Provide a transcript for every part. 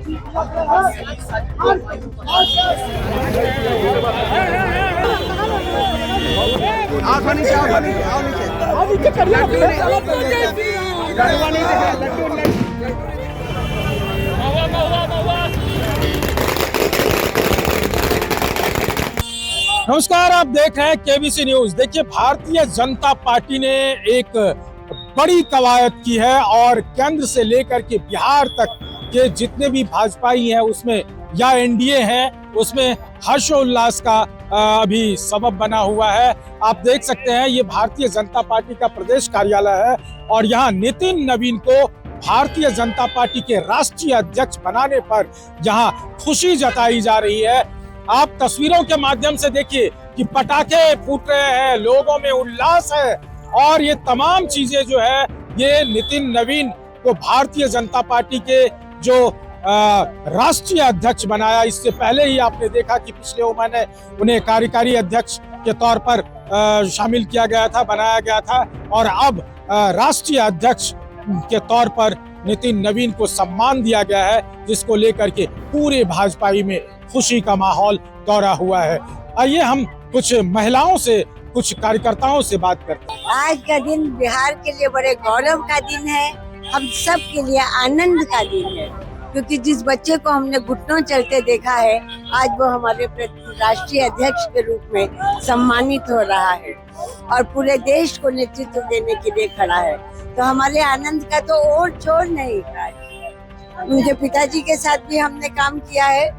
नमस्कार, आप देख रहे हैं केबीसी न्यूज। देखिए, भारतीय जनता पार्टी ने एक बड़ी कवायद की है और केंद्र से लेकर के बिहार तक के जितने भी भाजपाई हैं उसमें या एनडीए हैं उसमें हर्षोल्लास का अभी सबब बना हुआ है। आप देख सकते हैं, ये भारतीय जनता पार्टी का प्रदेश कार्यालय है और यहाँ नितिन नवीन को भारतीय जनता पार्टी के राष्ट्रीय अध्यक्ष बनाने पर यहाँ खुशी जताई जा रही है। आप तस्वीरों के माध्यम से देखिए कि पटाखे फूट रहे हैं, लोगों में उल्लास है और ये तमाम चीजें जो है ये नितिन नवीन को भारतीय जनता पार्टी के जो राष्ट्रीय अध्यक्ष बनाया। इससे पहले ही आपने देखा कि पिछले महीने उन्हें कार्यकारी अध्यक्ष के तौर पर शामिल किया गया था, बनाया गया था और अब राष्ट्रीय अध्यक्ष के तौर पर नितिन नवीन को सम्मान दिया गया है, जिसको लेकर के पूरे भाजपाई में खुशी का माहौल दौरा हुआ है। आइए हम कुछ महिलाओं से, कुछ कार्यकर्ताओं से बात करते हैं। आज का दिन बिहार के लिए बड़े गौरव का दिन है, हम सब के लिए आनंद का दिन है, क्योंकि जिस बच्चे को हमने घुटनों चलते देखा है आज वो हमारे राष्ट्रीय अध्यक्ष के रूप में सम्मानित हो रहा है और पूरे देश को नेतृत्व देने के लिए खड़ा है। तो हमारे आनंद का तो और छोड़ नहीं है। उनके पिताजी के साथ भी हमने काम किया है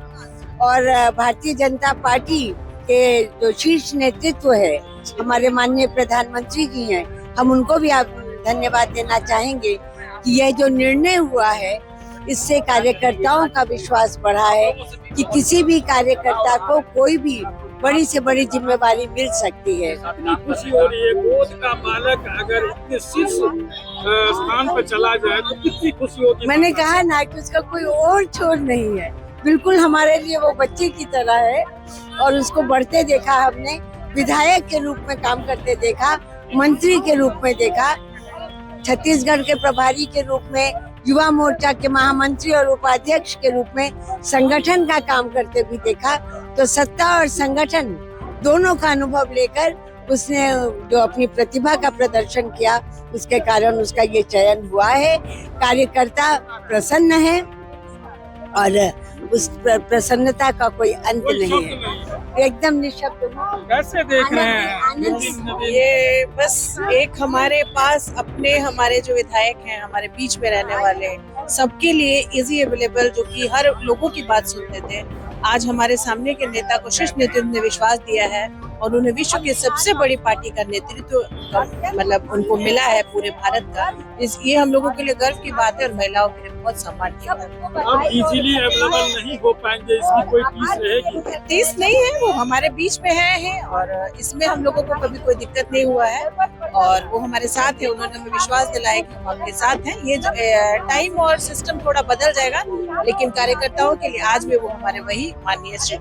और भारतीय जनता पार्टी के जो शीर्ष नेतृत्व है हमारे माननीय प्रधानमंत्री जी हैं, हम उनको भी आप धन्यवाद देना चाहेंगे कि यह जो निर्णय हुआ है इससे कार्यकर्ताओं का विश्वास बढ़ा है कि किसी भी कार्यकर्ता को कोई भी बड़ी से बड़ी जिम्मेवारी मिल सकती है। कितनी खुशी हो रही है, गोद का बालक अगर इतने शीर्ष स्थान पर चला जाए तो कितनी खुशी होगी। मैंने कहा ना कि उसका कोई और छोर नहीं है, बिल्कुल हमारे लिए वो बच्चे की तरह है और उसको बढ़ते देखा हमने, विधायक के रूप में काम करते देखा, मंत्री के रूप में देखा, छत्तीसगढ़ के प्रभारी के रूप में, युवा मोर्चा के महामंत्री और उपाध्यक्ष के रूप में संगठन का काम करते भी देखा। तो सत्ता और संगठन दोनों का अनुभव लेकर उसने जो अपनी प्रतिभा का प्रदर्शन किया उसके कारण उसका ये चयन हुआ है। कार्यकर्ता प्रसन्न है और उस प्रसन्नता का कोई अंत नहीं है, एकदम निःशब्द। कैसे देख रहे हैं? ये बस एक हमारे पास अपने हमारे जो विधायक हैं हमारे बीच में रहने वाले सबके लिए इजी अवेलेबल, जो कि हर लोगों की बात सुनते थे, आज हमारे सामने के नेता को शीर्ष नेतृत्व ने विश्वास दिया है और उन्हें विश्व की सबसे बड़ी पार्टी का नेतृत्व मतलब उनको मिला है पूरे भारत का। ये हम लोगों के लिए गर्व की बात है और महिलाओं के लिए बहुत सम्मान की बात है। अब इजीली अवेलेबल नहीं हो पाएंगे, इसकी कोई टीस रहेगी? टीस नहीं है, वो हमारे बीच में है और इसमें हम लोगों को कभी कोई दिक्कत नहीं हुआ है और वो हमारे साथ है। उन्होंने हमें विश्वास दिलाया कि हम आपके साथ हैं। ये टाइम और सिस्टम थोड़ा बदल जाएगा लेकिन कार्यकर्ताओं के लिए आज भी वो हमारे वही माननीय श्री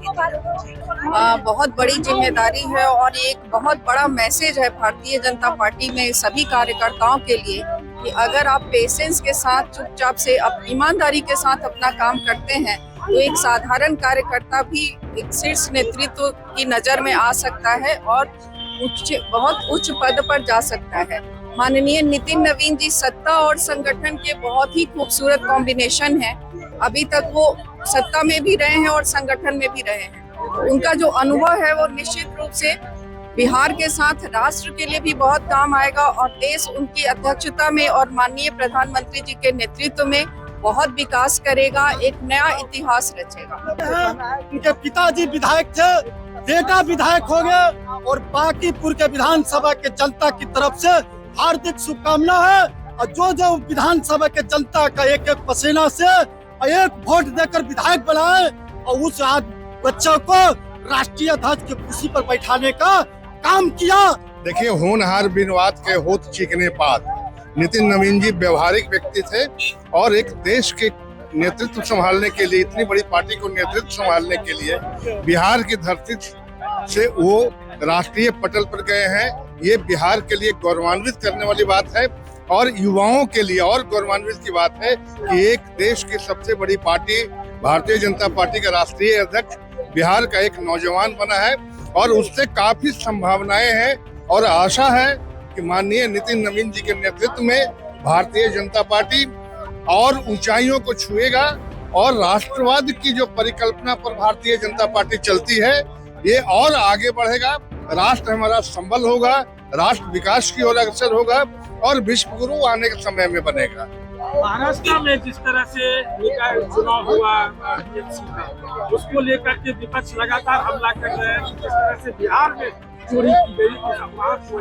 बहुत बड़ी जिम्मेदारी है और एक बहुत बड़ा मैसेज है भारतीय जनता पार्टी में सभी कार्यकर्ताओं के लिए कि अगर आप पेशेंस के साथ चुपचाप से ईमानदारी के साथ अपना काम करते हैं तो एक साधारण कार्यकर्ता भी एक शीर्ष नेतृत्व की नजर में आ सकता है और बहुत उच्च पद पर जा सकता है। माननीय नितिन नवीन जी सत्ता और संगठन के बहुत ही खूबसूरत कॉम्बिनेशन है। अभी तक वो सत्ता में भी रहे हैं और संगठन में भी रहे हैं। उनका जो अनुभव है वो निश्चित रूप से बिहार के साथ राष्ट्र के लिए भी बहुत काम आएगा और देश उनकी अध्यक्षता में और माननीय प्रधानमंत्री जी के नेतृत्व में बहुत विकास करेगा, एक नया इतिहास रचेगा। उनके पिताजी विधायक थे, बेटा विधायक हो गए और बांकीपुर के विधानसभा के जनता की तरफ से हार्दिक शुभकामना है और जो विधानसभा के जनता का एक एक पसीना से एक वोट देकर विधायक बनाए और उस बच्चों को राष्ट्रीय अध्यक्ष की कुर्सी पर बैठाने का काम किया। देखिए, होनहार बिनवात के होत चीखने पात, नितिन नवीन जी व्यवहारिक व्यक्ति थे और एक देश के नेतृत्व संभालने के लिए, इतनी बड़ी पार्टी को नेतृत्व संभालने के लिए बिहार की धरती से वो राष्ट्रीय पटल पर गए हैं। ये बिहार के लिए गौरवान्वित करने वाली बात है और युवाओं के लिए और गौरवान्वित की बात है कि एक देश की सबसे बड़ी पार्टी भारतीय जनता पार्टी का राष्ट्रीय अध्यक्ष बिहार का एक नौजवान बना है और उससे काफी संभावनाएं हैं और आशा है कि माननीय नितिन नवीन जी के नेतृत्व में भारतीय जनता पार्टी और ऊंचाइयों को छुएगा और राष्ट्रवाद की जो परिकल्पना पर भारतीय जनता पार्टी चलती है ये और आगे बढ़ेगा। राष्ट्र हमारा संबल होगा, राष्ट्र विकास की ओर अग्रसर होगा और विश्व गुरु आने के समय में बनेगा। महाराष्ट्र में जिस तरह से चुनाव हुआ टीएमसी का, उसको लेकर के विपक्ष लगातार हमला कर रहे हैं। जिस तरह से बिहार में चोरी की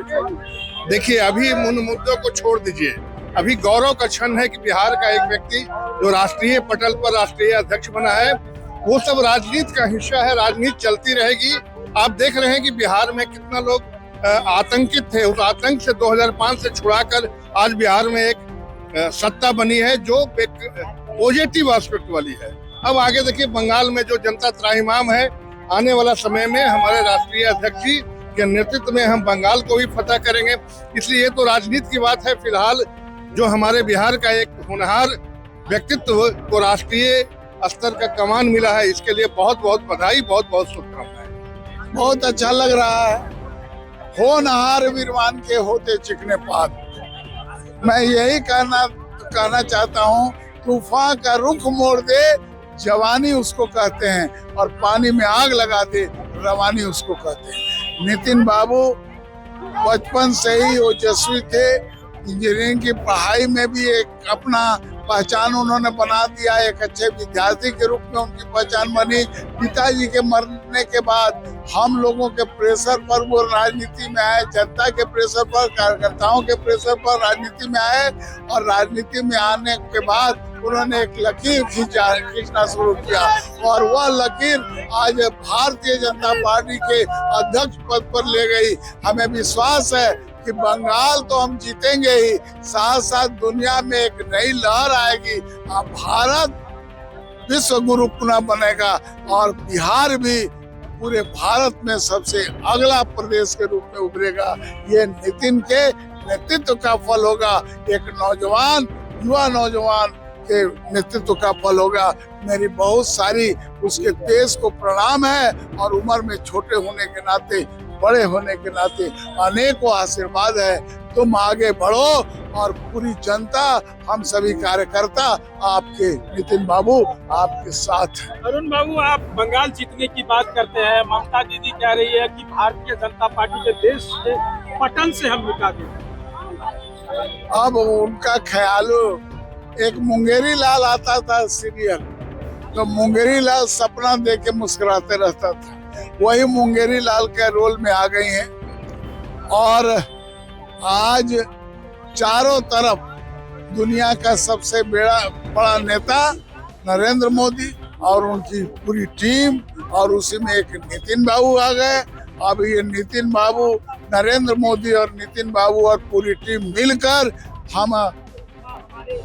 गई, देखिए अभी उन मुद्दों को छोड़ दीजिए। अभी गौरव का क्षण है कि बिहार का एक व्यक्ति जो राष्ट्रीय पटल पर राष्ट्रीय अध्यक्ष बना है, वो सब राजनीति का हिस्सा है, राजनीति चलती रहेगी। आप देख रहे हैं कि बिहार में कितना लोग आतंकित थे, उस आतंक से 2005 से छुड़ाकर आज बिहार में एक सत्ता बनी है जो पॉजिटिव एस्पेक्ट वाली है। अब आगे देखिए बंगाल में जो जनता त्राहिमाम है, आने वाला समय में हमारे राष्ट्रीय अध्यक्ष जी के नेतृत्व में हम बंगाल को भी फतह करेंगे। इसलिए ये तो राजनीति की बात है। फिलहाल जो हमारे बिहार का एक होनहार व्यक्तित्व को राष्ट्रीय स्तर का कमान मिला है, इसके लिए बहुत बहुत बधाई, बहुत बहुत शुभकामनाएं। बहुत अच्छा लग रहा है। होनहार वीरवान के होते चिकने पात। मैं यही कहना चाहता हूँ, तूफान का रुख मोड़ दे जवानी उसको कहते हैं और पानी में आग लगा दे रवानी उसको कहते हैं। नितिन बाबू बचपन से ही ओजस्वी थे। इंजीनियरिंग की पढ़ाई में भी एक अपना पहचान उन्होंने बना दिया। एक अच्छे विद्यार्थी के रूप में उनकी पहचान बनी। पिताजी के मरने के बाद हम लोगों के प्रेशर पर वो राजनीति में आए, जनता के प्रेशर पर, कार्यकर्ताओं के प्रेशर पर राजनीति में आए और राजनीति में आने के बाद उन्होंने एक लकीर खींचना शुरू किया और वह लकीर आज भारतीय जनता पार्टी के अध्यक्ष पद पर ले गई। हमें विश्वास है कि बंगाल तो हम जीतेंगे ही, साथ साथ दुनिया में एक नई लहर आएगी। अब भारत विश्व गुरु पुनः बनेगा और बिहार भी पूरे भारत में सबसे अगला प्रदेश के रूप में उभरेगा। ये नितिन के नेतृत्व का फल होगा। एक नौजवान, युवा नौजवान के नेतृत्व का फल होगा। मेरी बहुत सारी उसके देश को प्रणाम है और उम्र में छोटे होने के नाते, बड़े होने के नाते अनेकों आशीर्वाद है। तुम आगे बढ़ो और पूरी जनता, हम सभी कार्यकर्ता आपके, नितिन बाबू आपके साथ हैं। अरुण बाबू, आप बंगाल जीतने की बात करते हैं। ममता दीदी कह रही है कि भारतीय जनता पार्टी के देश के पटल से हम मिटा दें। अब उनका ख्याल, एक मुंगेरी लाल आता था सीरियल, तो मुंगेरी लाल सपना देख के मुस्कुराते रहता था, वही मुंगेरी लाल के रोल में आ गई हैं और आज चारों तरफ दुनिया का सबसे बड़ा नेता नरेंद्र मोदी और उनकी पूरी टीम और उसी में एक नितिन बाबू आ गए। अब ये नितिन बाबू, नरेंद्र मोदी और नितिन बाबू और पूरी टीम मिलकर हम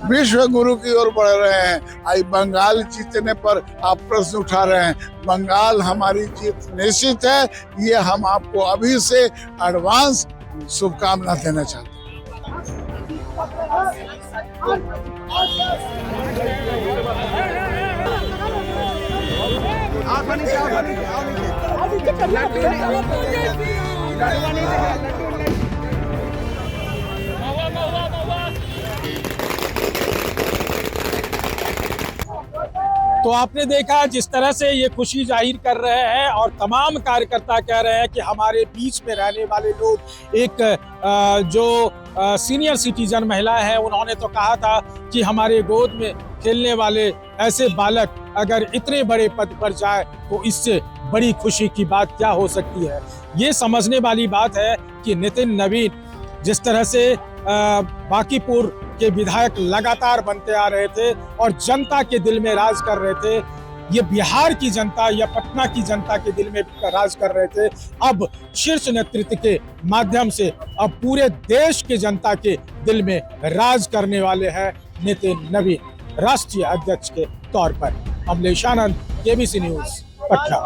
विश्व गुरु की ओर बढ़ रहे हैं। आज बंगाल जीतने पर आप प्रश्न उठा रहे हैं। बंगाल हमारी जीत निश्चित है। ये हम आपको अभी से एडवांस शुभकामना देना चाहते तो आपने देखा जिस तरह से ये खुशी जाहिर कर रहे हैं और तमाम कार्यकर्ता कह रहे हैं कि हमारे बीच में रहने वाले लोग, एक जो सीनियर सिटीजन महिला है, उन्होंने तो कहा था कि हमारे गोद में खेलने वाले ऐसे बालक अगर इतने बड़े पद पर जाए तो इससे बड़ी खुशी की बात क्या हो सकती है। ये समझने वाली बात है कि नितिन नवीन जिस तरह से बांकीपुर के विधायक लगातार बनते आ रहे थे और जनता के दिल में राज कर रहे थे, ये बिहार की जनता या पटना की जनता के दिल में राज कर रहे थे, अब शीर्ष नेतृत्व के माध्यम से अब पूरे देश के जनता के दिल में राज करने वाले हैं नितिन नवीन राष्ट्रीय अध्यक्ष के तौर पर। अमलेश आनंद, केबीसी न्यूज, पटना।